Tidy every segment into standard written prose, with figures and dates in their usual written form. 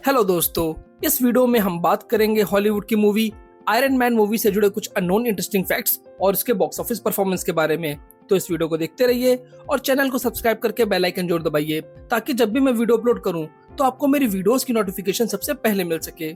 Hello दोस्तों, इस video में हम बात करेंगे हॉलीवुड की मूवी आयरन मैन मूवी से जुड़े कुछ अननोन इंटरेस्टिंग फैक्ट्स और उसके बॉक्स ऑफिस परफॉर्मेंस के बारे में। तो इस वीडियो को देखते रहिए और चैनल को सब्सक्राइब करके बेल आइकन जरूर दबाइए ताकि जब भी मैं वीडियो अपलोड करूं तो आपको मेरी वीडियोस की नोटिफिकेशन सबसे पहले मिल सके।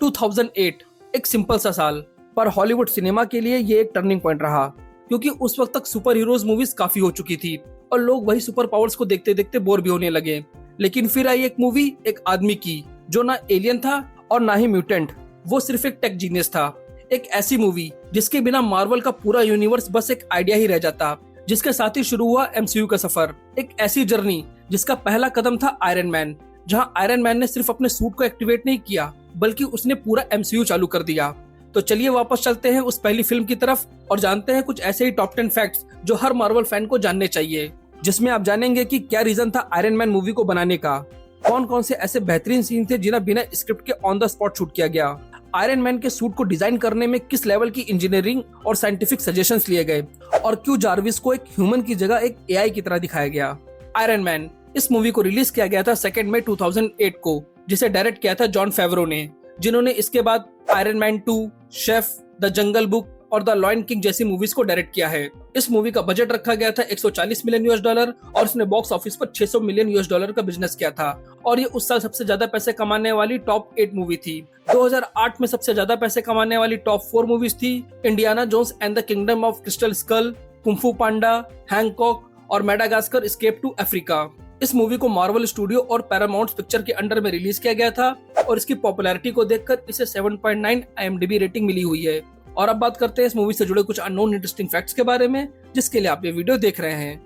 2008 एक सिंपल सा साल, पर हॉलीवुड सिनेमा के लिए ये एक टर्निंग पॉइंट रहा, क्योंकि उस वक्त तक सुपर हीरोज मूवीज काफी हो चुकी थी और लोग वही सुपर पावर्स को देखते देखते बोर भी होने लगे। लेकिन फिर आई एक मूवी एक आदमी की जो ना एलियन था और ना ही म्यूटेंट, वो सिर्फ एक टेक जीनियस था। एक ऐसी मूवी जिसके बिना मार्वल का पूरा यूनिवर्स बस एक आइडिया ही रह जाता, जिसके साथ ही शुरू हुआ एमसीयू का सफर। एक ऐसी जर्नी जिसका पहला कदम था आयरन मैन, जहां आयरन मैन ने सिर्फ अपने सूट को एक्टिवेट नहीं किया बल्कि उसने पूरा एमसीयू चालू कर दिया। तो चलिए वापस चलते हैं उस पहली फिल्म की तरफ और जानते हैं कुछ ऐसे ही टॉप 10 फैक्ट्स जो हर मार्वल फैन को जानने चाहिए, जिसमें आप जानेंगे कि क्या रीजन था आयरन मैन मूवी को बनाने का, कौन कौन से ऐसे बेहतरीन सीन थे जिन्हें बिना स्क्रिप्ट के ऑन द स्पॉट शूट किया गया, आयरन मैन के सूट को डिजाइन करने में किस लेवल की इंजीनियरिंग और साइंटिफिक सजेशंस लिए गए, और क्यों जार्विस को एक ह्यूमन की जगह एक एआई की तरह दिखाया गया। आयरन मैन इस मूवी को रिलीज किया गया था 2 मई 2008 को, जिसे डायरेक्ट किया था जॉन फेवरो ने, जिन्होंने इसके बाद iron man 2, chef, the jungle book और द लॉयन किंग जैसी मूवीज को डायरेक्ट किया है। इस मूवी का बजट रखा गया था $140 मिलियन और इसने बॉक्स ऑफिस पर $600 मिलियन का बिजनेस किया था, और ये उस साल सबसे ज्यादा पैसे कमाने वाली टॉप 8 मूवी थी। 2008 में सबसे ज्यादा पैसे कमाने वाली टॉप 4 मूवीज थी Indiana Jones and the Kingdom of Crystal Skull, Kung Fu Panda, Hancock और मेडागास्कर एस्केप टू अफ्रीका। इस मूवी को मार्वल स्टूडियो और पैरामाउंट पिक्चर के अंडर में रिलीज किया गया था और इसकी पॉपुलैरिटी को देखकर इसे 7.9 IMDb रेटिंग मिली हुई है। और अब बात करते हैं इस मूवी से जुड़े कुछ अननोन इंटरेस्टिंग फैक्ट्स के बारे में, जिसके लिए आप ये वीडियो देख रहे हैं।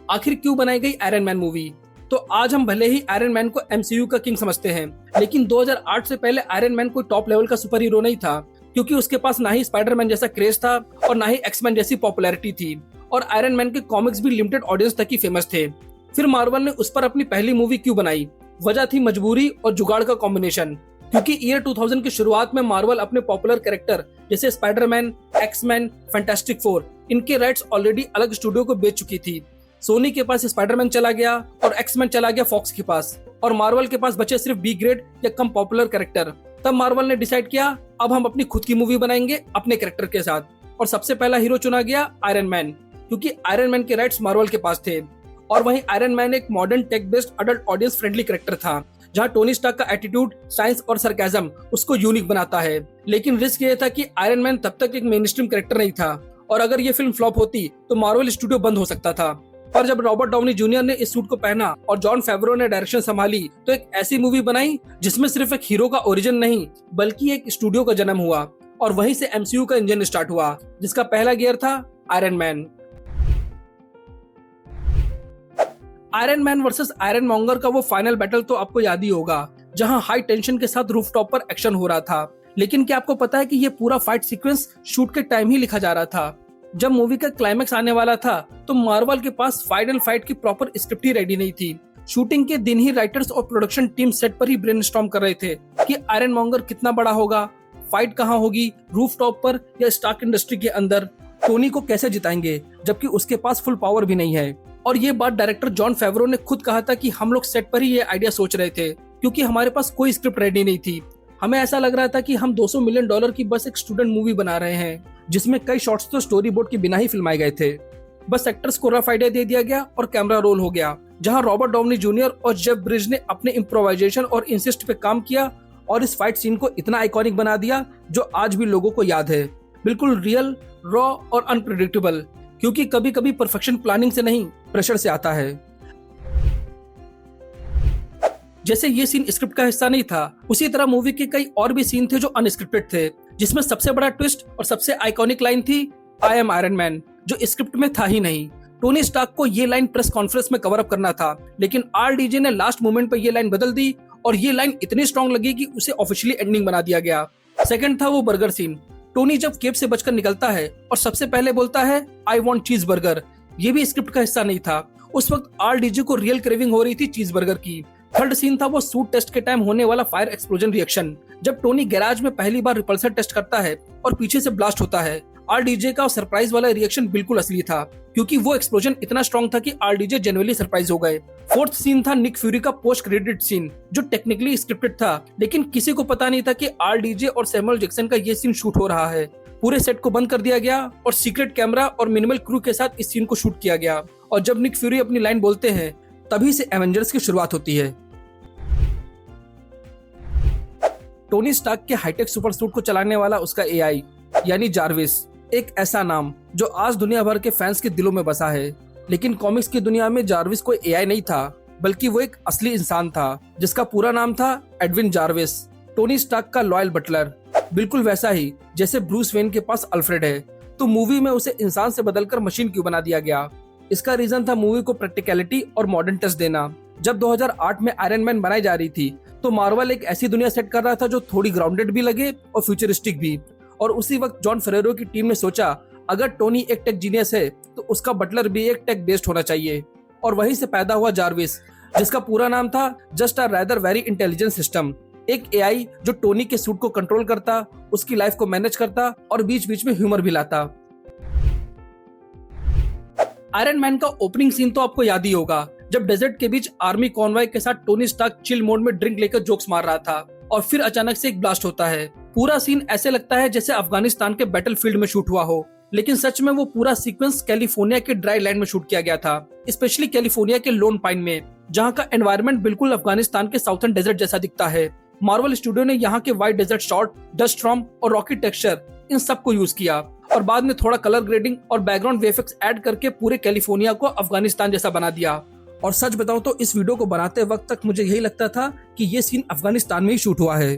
आखिर क्यों बनाई गई आयरन मैन मूवी? तो आज हम भले ही आयरन मैन को एमसीयू का किंग समझते हैं, लेकिन 2008 से पहले आयरन मैन कोई टॉप लेवल का सुपर हीरो नहीं था, क्योंकि उसके पास ना ही स्पाइडरमैन जैसा क्रेज था और ना ही एक्समैन जैसी पॉपुलैरिटी थी, और आयरन मैन के कॉमिक्स भी लिमिटेड ऑडियंस तक ही फेमस थे। फिर मार्वल ने उस पर अपनी पहली मूवी क्यों बनाई? वजह थी मजबूरी और जुगाड़ का कॉम्बिनेशन, क्योंकि ईयर 2000 की शुरुआत में मार्वल अपने पॉपुलर कैरेक्टर जैसे स्पाइडरमैन, एक्समैन, फैंटास्टिक फोर, इनके राइट्स ऑलरेडी अलग स्टूडियो को बेच चुकी थी। सोनी के पास स्पाइडरमैन चला गया और एक्समैन चला गया फॉक्स के पास, और मार्वल के पास बचे सिर्फ बी ग्रेड या कम पॉपुलर कैरेक्टर। तब मार्वल ने डिसाइड किया अब हम अपनी खुद की मूवी बनाएंगे अपने कैरेक्टर के साथ, और सबसे पहला हीरो चुना गया आयरन मैन, क्योंकि आयरन मैन के राइट्स मार्वल के पास थे। और वहीं आयरन मैन एक modern tech based adult audience friendly character था, जहां टोनी स्टार्क का एटीट्यूड, साइंस और सरकाज़म उसको यूनिक बनाता है। लेकिन रिस्क ये था कि आयरन मैन तब तक एक मेनस्ट्रीम कैरेक्टर नहीं था, और अगर ये फिल्म फ्लॉप होती तो मार्वल स्टूडियो बंद हो सकता था। और जब रॉबर्ट डाउनी जूनियर ने इस सूट को पहना और जॉन फेवरो ने डायरेक्शन संभाली, तो एक ऐसी मूवी बनाई जिसमें सिर्फ एक हीरो का ओरिजिन नहीं बल्कि एक स्टूडियो का जन्म हुआ, और वहीं से एमसीयू का इंजन स्टार्ट हुआ, जिसका पहला गियर था iron man. Iron man versus iron monger का वो फाइनल बैटल तो आपको याद ही होगा, जहां हाई टेंशन के साथ रूफटॉप पर एक्शन हो रहा था। लेकिन क्या आपको पता है कि ये पूरा फाइट सीक्वेंस शूट के टाइम ही लिखा जा रहा था? जब मूवी का क्लाइमेक्स आने वाला था तो मार्वल के पास फाइनल फाइट की प्रॉपर स्क्रिप्ट ही रेडी नहीं थी। शूटिंग के दिन ही राइटर्स और प्रोडक्शन टीम सेट पर ही ब्रेनस्टॉर्म कर रहे थे कि आयरन मॉन्गर कितना बड़ा होगा, फाइट कहाँ होगी, रूफटॉप पर या स्टार्क इंडस्ट्री के अंदर, टोनी को कैसे जिताएंगे जबकि उसके पास फुल पावर भी नहीं है। और ये बात डायरेक्टर जॉन फेवरो ने खुद कहा था कि हम लोग सेट पर ही ये आइडिया सोच रहे थे, क्योंकि हमारे पास कोई स्क्रिप्ट रेडी नहीं थी। हमें ऐसा लग रहा था कि हम $200 मिलियन की बस एक स्टूडेंट मूवी बना रहे हैं, जिसमें कई शॉट्स तो स्टोरी बोर्ड के बिना ही फिल्माए गए थे। बस एक्टर्स को रफ आइडिया दे दिया गया और कैमरा रोल हो गया, जहां रॉबर्ट डाउनी जूनियर और जेफ ब्रिज ने अपने इम्प्रोवाइजेशन और इंसिस्ट पे काम किया और इस फाइट सीन को इतना आइकॉनिक बना दिया जो आज भी लोगों को याद है। बिल्कुल रियल, रॉ और अनप्रेडिक्टेबल, क्योंकि कभी कभी परफेक्शन प्लानिंग से नहीं प्रेशर से आता है। जैसे ये सीन स्क्रिप्ट का हिस्सा नहीं था, उसी तरह मूवी के कई और भी सीन थे जो अनस्क्रिप्टेड थे, जिसमें सबसे बड़ा ट्विस्ट और सबसे आइकॉनिक लाइन थी आई एम आयरन मैन, जो स्क्रिप्ट में था ही नहीं। टोनी स्टार्क को ये लाइन प्रेस कॉन्फ्रेंस में कवर अप करना था, लेकिन RDJ ने लास्ट मोमेंट पर ये लाइन बदल दी और ये लाइन इतनी स्ट्रॉन्ग लगी कि उसे ऑफिशियली एंडिंग बना दिया गया। सेकंड था वो बर्गर सीन। टोनी जब केव से बचकर निकलता है और सबसे पहले बोलता है आई वांट चीज बर्गर, ये भी स्क्रिप्ट का हिस्सा नहीं था। उस वक्त RDJ को रियल क्रेविंग हो रही थी चीज बर्गर की। थर्ड सीन था वो सूट टेस्ट के टाइम होने वाला फायर एक्सप्लोजन रिएक्शन, जब टोनी गैराज में पहली बार रिपल्सर टेस्ट करता है और पीछे से ब्लास्ट होता है। RDJ का सरप्राइज वाला रिएक्शन बिल्कुल असली था, क्योंकि वो एक्सप्लोजन इतना स्ट्रॉन्ग था कि आरडीजे जेन्युइनली सरप्राइज हो गए। फोर्थ सीन था निक फ्यूरी का पोस्ट क्रेडिट सीन, जो टेक्निकली स्क्रिप्टेड था, लेकिन किसी को पता नहीं था कि आरडीजे और सैमुअल जैक्सन का ये सीन शूट हो रहा है। पूरे सेट को बंद कर दिया गया और सीक्रेट कैमरा और मिनिमल क्रू के साथ इस सीन को शूट किया गया। और जब निक फ्यूरी अपनी लाइन बोलते हैं, तभी से एवेंजर्स की शुरुआत होती है। टोनी स्टार्क के हाईटेक सुपर सूट को चलाने वाला उसका एआई यानी जार्विस, एक ऐसा नाम जो आज दुनिया भर के फैंस के दिलों में बसा है। लेकिन कॉमिक्स की दुनिया में जार्विस कोई एआई नहीं था, बल्कि वो एक असली इंसान था जिसका पूरा नाम था एडविन जार्विस, टोनी स्टार्क का लॉयल बटलर। बिल्कुल वैसा ही जैसे ब्रूस वेन के पास अल्फ्रेड है, तो मूवी में उसे इंसान से बदलकर मशीन क्यों बना दिया गया। इसका रीजन था मूवी को प्रैक्टिकलिटी और मॉडर्न टच देना। जब 2008 में आयरन मैन बनाई जा रही थी, तो मार्वल एक ऐसी दुनिया सेट कर रहा था जो थोड़ी ग्राउंडेड भी लगे और फ्यूचरिस्टिक भी। और उसी वक्त जॉन फेरेरो की टीम ने सोचा, अगर टोनी एक टेक जीनियस है तो उसका बटलर भी एक टेक बेस्ड होना चाहिए। और वहीं से पैदा हुआ जार्विस, जिसका पूरा नाम था just a rather very intelligent system, एक एआई जो टोनी के सूट को कंट्रोल करता, उसकी लाइफ को मैनेज करता और बीच बीच में ह्यूमर भी लाता। आयरन मैन का ओपनिंग सीन तो आपको याद ही होगा, जब डेजर्ट के बीच आर्मी कॉन्वॉय के साथ टोनी स्टार्क चिल मोड में ड्रिंक लेकर जोक्स मार रहा था और फिर अचानक से एक ब्लास्ट होता है। पूरा सीन ऐसे लगता है जैसे अफगानिस्तान के बैटलफील्ड में शूट हुआ हो, लेकिन सच में वो पूरा सीक्वेंस कैलिफोर्निया के ड्राई लैंड में शूट किया गया था, स्पेशली कैलिफोर्निया के लोन पाइन में, जहाँ का एनवायरनमेंट बिल्कुल अफगानिस्तान के साउथर्न डेजर्ट जैसा दिखता है। मार्वल स्टूडियो ने यहाँ के white desert shot, dust storm और रॉकी टेक्सचर, इन सब को यूज किया और बाद में थोड़ा कलर ग्रेडिंग और बैकग्राउंड वीएफएक्स ऐड करके पूरे कैलिफोर्निया को अफगानिस्तान जैसा बना दिया। और सच बताऊं तो इस वीडियो को बनाते वक्त तक मुझे यही लगता था कि ये सीन अफगानिस्तान में ही शूट हुआ है।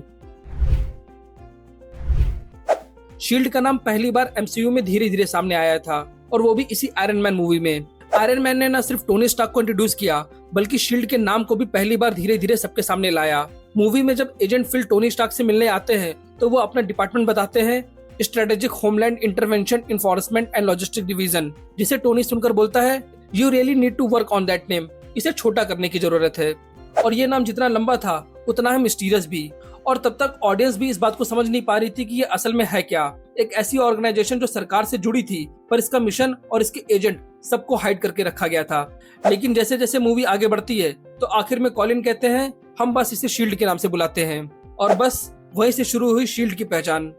शील्ड का नाम पहली बार एमसीयू में धीरे धीरे सामने आया था, और वो भी इसी आयरन मैन मूवी में। आयरन मैन ने न सिर्फ टोनी स्टार्क को इंट्रोड्यूस किया, बल्कि शील्ड के नाम को भी पहली बार धीरे धीरे सबके सामने लाया। मूवी में जब एजेंट फिल टोनी स्टार्क से मिलने आते हैं, तो वो अपना डिपार्टमेंट बताते हैं, strategic homeland intervention enforcement and logistic division, जिसे टोनी सुनकर बोलता है, you really need to work on that name, इसे छोटा करने की जरूरत है। और ये नाम जितना लंबा था उतना ही मिस्टीरियस भी, और तब तक ऑडियंस भी इस बात को समझ नहीं पा रही थी कि ये असल में है क्या। एक ऐसी ऑर्गेनाइजेशन जो सरकार से जुड़ी थी, पर इसका मिशन और इसके एजेंट सबको हाइड करके रखा गया था। लेकिन जैसे जैसे मूवी आगे बढ़ती है, तो आखिर में कॉलिन कहते हैं, हम बस इसे शील्ड के नाम से बुलाते हैं, और बस वहीं से शुरू हुई शील्ड की पहचान।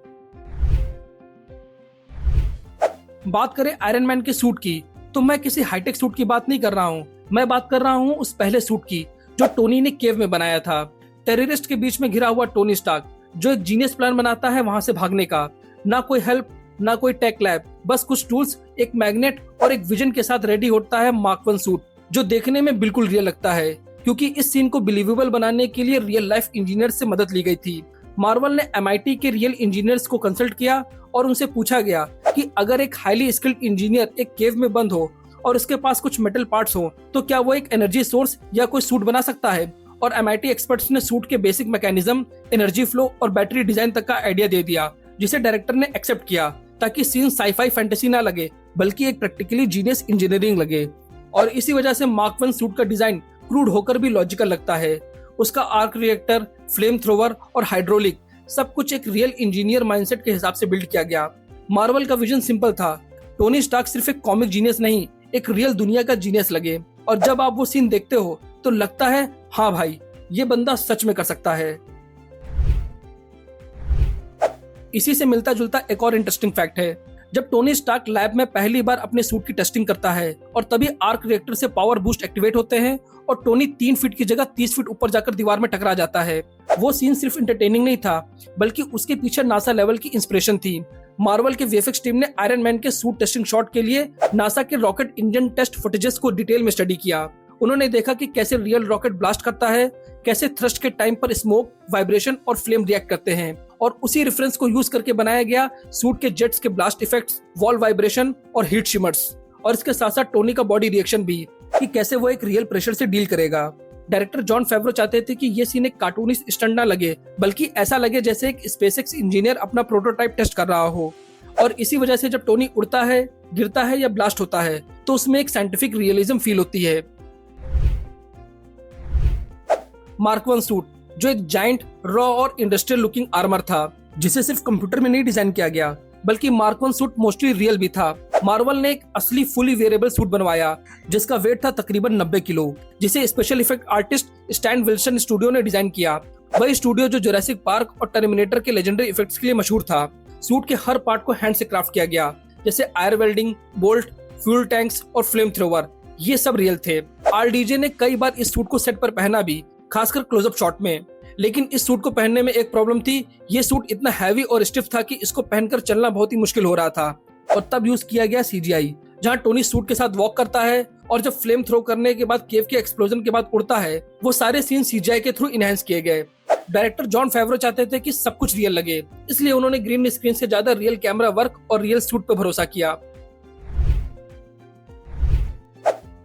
बात करें आयरन मैन के सूट की, तो मैं किसी हाईटेक सूट की बात नहीं कर रहा हूँ, मैं बात कर रहा हूँ उस पहले सूट की जो टोनी ने केव में बनाया था। टेररिस्ट के बीच में घिरा हुआ टोनी स्टार्क, जो एक जीनियस प्लान बनाता है वहां से भागने का। ना कोई हेल्प, ना कोई टेक लैब, बस कुछ टूल्स, एक मैग्नेट और एक विजन के साथ रेडी होता है मार्क 1 सूट, जो देखने में बिल्कुल रियल लगता है, क्योंकि इस सीन को बिलीवेबल बनाने के लिए रियल लाइफ इंजीनियर से मदद ली गई थी। मार्वल ने MIT के रियल इंजीनियर्स को कंसल्ट किया और उनसे पूछा गया कि अगर एक हाईली स्किल्ड इंजीनियर एक केव में बंद हो और उसके पास कुछ मेटल पार्ट्स हो, तो क्या वो एक एनर्जी सोर्स या कोई सूट बना सकता है। और MIT एक्सपर्ट्स ने सूट के बेसिक मैकेनिज्म, एनर्जी फ्लो और बैटरी डिजाइन तक का आइडिया दे दिया, जिसे डायरेक्टर ने एक्सेप्ट किया, ताकि सीन साईफाई फैंटेसी ना लगे, बल्कि एक प्रैक्टिकली जीनियस इंजीनियरिंग लगे। और इसी वजह से मार्क 1 सूट का डिजाइन क्रूड होकर भी लॉजिकल लगता है। उसका आर्क रिएक्टर, फ्लेम थ्रोवर और हाइड्रोलिक, सब कुछ एक रियल इंजीनियर माइंडसेट के हिसाब से बिल्ड किया गया। मार्वल का विजन सिंपल था, टोनी स्टार्क सिर्फ एक कॉमिक जीनियस नहीं, एक रियल दुनिया का जीनियस लगे। और जब आप वो सीन देखते हो तो लगता है, हाँ भाई, ये बंदा सच में कर सकता है। इसी से मिलता जुलता एक और इंटरेस्टिंग फैक्ट है, जब टोनी स्टार्क लैब में पहली बार अपने सूट की टेस्टिंग करता है और तभी आर्क रिएक्टर से पावर बूस्ट एक्टिवेट होते हैं और टोनी 3 फीट की जगह 30 फीट ऊपर जाकर दीवार में टकरा जाता है। वो सीन सिर्फ एंटरटेनिंग नहीं था, बल्कि उसके पीछे नासा लेवल की इंस्पिरेशन थी। मार्वल के वीएफएक्स टीम ने आयरन मैन के सूट टेस्टिंग शॉट के लिए नासा के रॉकेट इंजन टेस्ट फुटेजेस को डिटेल में स्टडी किया। उन्होंने देखा कि कैसे रियल रॉकेट ब्लास्ट करता है, कैसे थ्रस्ट के टाइम पर स्मोक, वाइब्रेशन और फ्लेम रिएक्ट करते हैं, और उसी रेफरेंस को यूज करके बनाया गया सूट के जेट्स के ब्लास्ट इफेक्ट्स, वॉल वाइब्रेशन और हीट शिमर्स, और इसके साथ साथ टोनी का बॉडी रिएक्शन भी, कि कैसे वो एक रियल प्रेशर से डील करेगा। डायरेक्टर जॉन फेवरो चाहते थे कि ये सीन एक कार्टूनिस्ट स्टंट ना लगे, बल्कि ऐसा लगे जैसे एक स्पेसएक्स इंजीनियर अपना प्रोटोटाइप टेस्ट कर रहा हो। और इसी वजह से जब टोनी उड़ता है, गिरता है या ब्लास्ट होता है, तो उसमें एक साइंटिफिक रियलिज्म फील होती है। मार्क 1 सूट, जो एक जाइंट, रॉ और इंडस्ट्रियल लुकिंग आर्मर था, जिसे सिर्फ कंप्यूटर में नहीं डिजाइन किया गया, बल्कि मार्क 1 सूट मोस्टली रियल भी था। मार्वल ने एक असली फुली वेरिएबल सूट बनवाया जिसका वेट था तकरीबन 90 किलो, जिसे special effect artist stand Wilson studio ने डिजाइन किया। वही स्टूडियो जो जुरासिक पार्क और टर्मिनेटर के लेजेंडरी इफेक्ट्स के लिए मशहूर था। सूट के हर पार्ट को हैंड से क्राफ्ट किया गया, जैसे आयर वेल्डिंग, बोल्ट, फ्यूल टैंक्स और फ्लेम थ्रोवर, ये सब रियल थे। आरडीजे ने कई बार इस सूट को सेट पर पहना भी, खासकर क्लोजअप शॉट में। लेकिन इस सूट को पहनने में एक प्रॉब्लम थी, ये सूट इतना हैवी और स्टिफ था कि इसको पहनकर चलना बहुत ही मुश्किल हो रहा था। और तब यूज किया गया सीजीआई, जहां टोनी सूट के साथ वॉक करता है और जब फ्लेम थ्रो करने के बाद केव के एक्सप्लोजन के बाद उड़ता है, वो सारे सीन सीजीआई के थ्रू इनहेंस किए गए। डायरेक्टर जॉन फेवरो चाहते थे कि सब कुछ रियल लगे, इसलिए उन्होंने ग्रीन स्क्रीन से ज्यादा रियल कैमरा वर्क और रियल सूट पर भरोसा किया।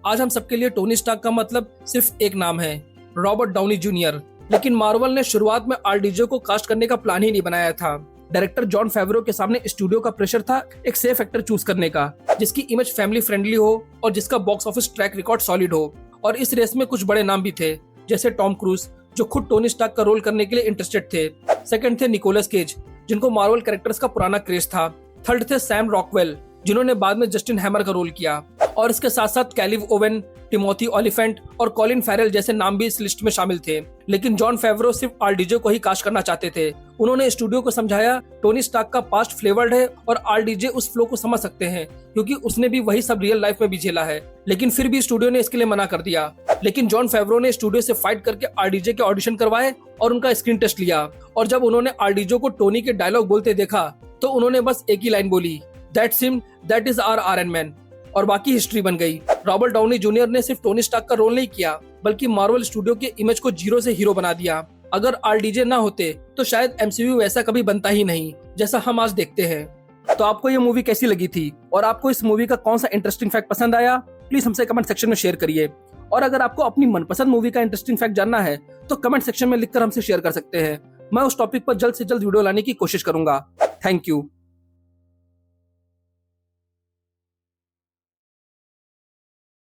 आज हम सबके लिए टोनी स्टार्क का मतलब सिर्फ एक नाम है, रॉबर्ट डाउनी जूनियर। लेकिन मार्वल ने शुरुआत में आरडीजे को कास्ट करने का प्लान ही नहीं बनाया था। डायरेक्टर जॉन फेवरो के सामने स्टूडियो का प्रेशर था एक सेफ एक्टर चूज करने का, जिसकी इमेज फैमिली फ्रेंडली हो और जिसका box office track record solid हो। और इस रेस में कुछ बड़े नाम भी थे, जैसे टॉम क्रूज, जो खुद टोनी स्टार्क का रोल करने के लिए इंटरेस्टेड थे। सेकंड थे निकोलस केज, जिनको मार्वल कैरेक्टर्स का पुराना क्रेज था। थर्ड थे सैम रॉकवेल, जिन्होंने बाद में जस्टिन हैमर का रोल किया। और इसके साथ साथ कैलिव ओवेन, टिमोथी ओलिफेंट और कॉलिन फैरेल जैसे नाम भी इस लिस्ट में शामिल थे। लेकिन जॉन फेवरो सिर्फ आरडीजे को ही कास्ट करना चाहते थे। उन्होंने स्टूडियो को समझाया टोनी स्टार्क का पास्ट फ्लेवर्ड है और आरडीजे उस फ्लो को समझ सकते हैं, क्योंकि उसने भी वही सब रियल लाइफ में भी झेला है। लेकिन फिर भी स्टूडियो ने इसके लिए मना कर दिया। लेकिन जॉन फेवरो ने स्टूडियो से फाइट करके आरडीजे के ऑडिशन करवाए और उनका स्क्रीन टेस्ट लिया। और जब उन्होंने आरडीजे को टोनी के डायलॉग बोलते देखा तो उन्होंने बस एक ही लाइन बोली, that's him, that is our iron man. और बाकी हिस्ट्री बन गई। रॉबर्ट डाउनी जूनियर ने सिर्फ टोनी स्टार्क का रोल नहीं किया, बल्कि मार्वल स्टूडियो के इमेज को जीरो से हीरो बना दिया। अगर आरडीजे ना होते तो शायद एमसीयू वैसा कभी बनता ही नहीं जैसा हम आज देखते हैं। तो आपको ये मूवी कैसी लगी थी और आपको इस मूवी का कौन सा इंटरेस्टिंग फैक्ट पसंद आया, प्लीज हमसे कमेंट सेक्शन में शेयर करिए। और अगर आपको अपनी मनपसंद मूवी का इंटरेस्टिंग फैक्ट जानना है तो कमेंट सेक्शन में लिखकर हमसे शेयर कर सकते हैं। मैं उस टॉपिक पर जल्द से जल्द वीडियो लाने की कोशिश करूंगा। Thank you.